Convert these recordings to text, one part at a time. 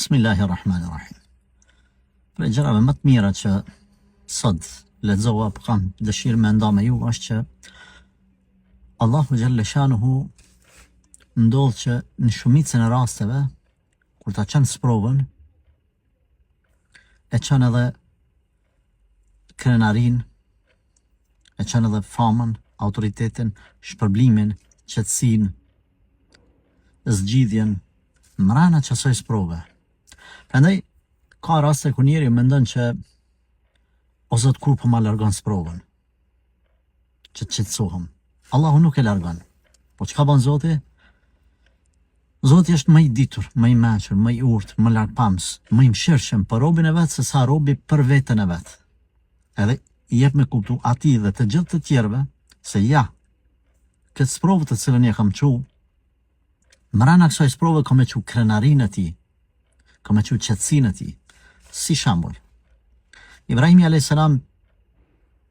Bismillahirrahmanirrahim. Për e gjërave më të mira që sot lexova, për kam dëshirë me nda me ju, është që Allahu Gjelle Shanuhu ndodh që në shumicën e rasteve, kur ta qenë sprovën, e qenë edhe krenarin, e qenë edhe famën, autoritetin, shpërblimin, qetësinë, zgjidhjen, mrena qësoj sprove. Prandaj, ka raste ku njeri mendon që o Zot kur po ma largon sprovën, që të qetësohem. Allahu nuk e largon. Po çka bën Zoti? Zoti është më i ditur, më i mençur, më i urtë, më largpams, më i mëshirshëm për robën e vet se sa robi për veten e vet. Edhe i jep me kuptu atij dhe të gjithë të tjerëve se ja, këtë sprovë të cilën ja kam çu, mrena kësaj sprove kam e çu krenarinë e tij, kam e çu qetësinë e tij. Si shembull, Ibrahimi a.s.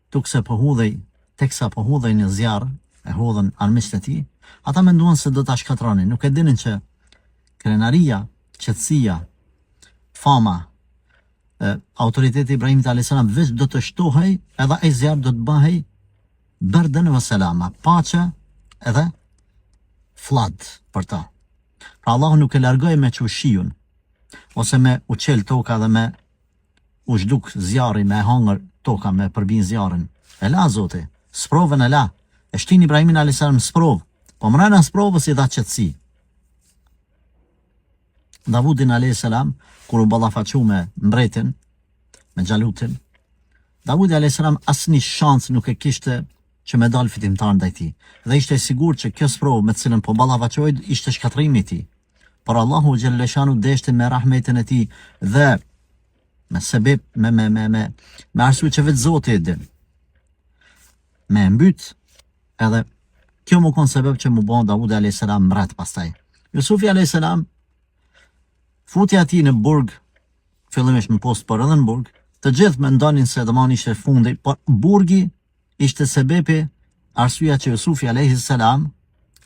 tukse po hudhej, teksa po hudhej në zjarr, e hodhën armiqtë e tij, ata menduan se do ta shkatronin, nuk e dinin që krenaria, qetësia, fama, autoriteti Ibrahimit a.s. veç do të shtohej, edhe ai zjarr do të bëhej berdën vë selama, paqe edhe flad për ta. Pra Allahu nuk e largoi me çu shiun, ose me u qel toka dhe me u zhduk zjarri, me hangër toka, me përbin zjarrin. E la Zoti, sprovën e la, e shtin Ibrahimin a.s. sprovë, po mrena sprovës i dha qetësi. Davudin a.s. kur u ballafaqu me mbretin, me Xhalutin, Davudi a.s. asnjë shans nuk e kishte që me dal fitimtar ndaj tij. Dhe ishte i sigurt që kjo sprovë me të cilën po ballafaqoi ishte shkatrimi i tij. Por Allahu Gjelle Shanu deshte me rahmetin e tij dhe me sebeb, me arsye që vetë Zoti e din, me mbyt, edhe kjo më kon sebeb që mu bon Davudi a.s. mbret pastaj. Jusufi a.s. futja ati në burg, fillimisht në post, por edhe në burg, të gjithë mendonin se domani ishte fundi, por burgi ishte sebepi, arsyeja që Jusufi a.s.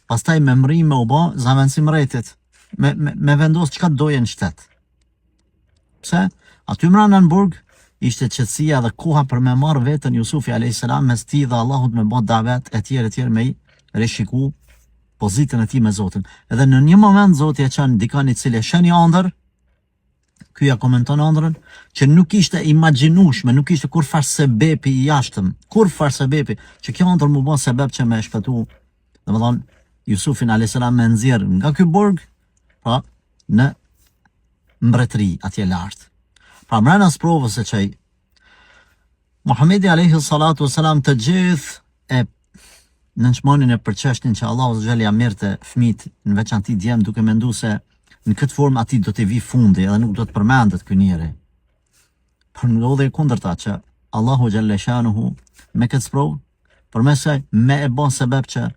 pastaj me mri me u bë zëvendësi mretit, me vendos çka doje në shtet. Pse? Aty mrena në burg ishte qetësia dhe koha për me marrë veten Jusufi a.s. mes tij dhe Allahut me bë davet e tjerë me i rishiku pozitën e tij me Zotin. Edhe në një moment Zoti e çan dikani i cili sheni ëndër, ky ja komenton ëndrrën, që nuk ishte imagjinueshme, nuk ishte kurfar sebepi i jashtëm, kurfar sebepi që kjo ëndër mu bë sebeb që me shpëtu, domethënë Jusufin a.s. me nxjerr nga ky burg, pra në mbretëri atje lart. Pra mrena sprovës e qaj, Muhamedi a.s. të gjithë e nënçmonin e përqeshtin që Allahu Zgjeli mirte fëmijët në veçanti djem, duke mendu se në këtë formë ati do të vi fundi edhe nuk do të përmendet ky njeri. Por ndodhi kundërta që Allahu Gjelle Shanuhu me këtë sprovë, përmesaj me e bon sebeb që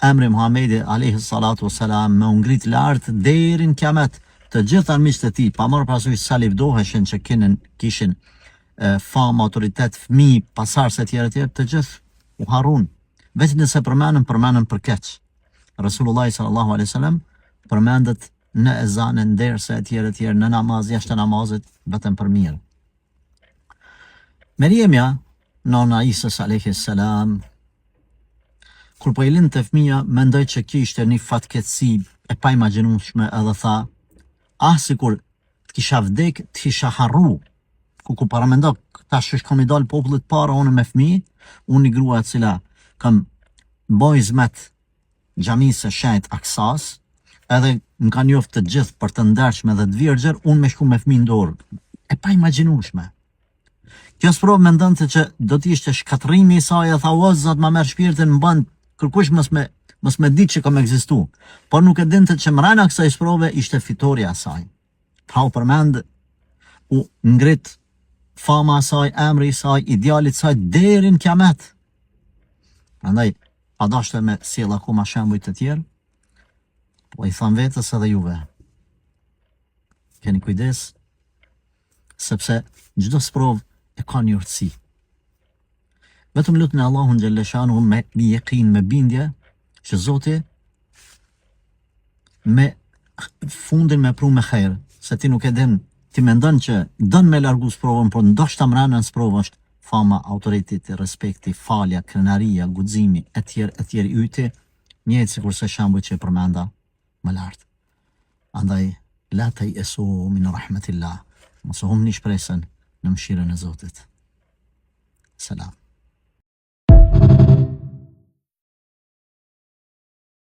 emri Muhamedi a.s. me ngrit lart deri në kiamet, të gjithë armiqtë e tij, pa marrë parasysh sa lëvdoheshin që kishin famë, autoritet, fëmijë, pasardhës e tjerë, të gjithë u harrun. Veç nëse përmenden për keq. Resulullah sallallahu alaihi wasallam përmendet në ezan, në derse e tjerë, në namaz, jashtë namazit, vetëm për mirë. Meriemja, nona Isës alayhis salam, kur po i lindte fëmia, mendoi që kjo ishte një fatkeqësi e pa imagjinueshme, edhe tha, sikur të kisha vdek, të kisha harru. Ku paramendo, tash që kam i dal popullit para, unë me fëmijë, unë një grua e cila kam boj zmet xhamisë së shenjtë Aksas, edhe më kanë njoftë të gjithë për të ndershme dhe të virgjër, unë me shku me fëmijë në dorë. E pa imagjinueshme. Kjo sprovë mendonte që do të ishte shkatrimi i saj, e tha, o Zot, ma merr shpirtin, më bën kërkush mos me ditë që kam ekzistu. Por nuk e dinte që mrena kësaj sprove ishte fitoria saj. Pra u përmend, u ngrit fama saj, emri saj, idealit saj, deri në kiamet. Prandaj, a dashte me sjell akoma shembuj të tjerë, po i tham vetës edhe juve. Keni kujdes, sepse çdo sprovë e ka një urtësi. Vetëm lutni Allahun Gjelle Shanuhu me jeqin, me bindje, që Zoti me fundin me pru me khair, se ti nuk e din, ti mendon që don me largu sprovën, por ndoshta mbrana në sprovë është fama, autoriteti, respekti, falja, krenaria, guximi, etj yti, njëjtë sikurse shembull që e përmenda më lart. Andaj la tayasu min rahmatillah. Mos humni shpresën në mëshirën e Zotit. Selam.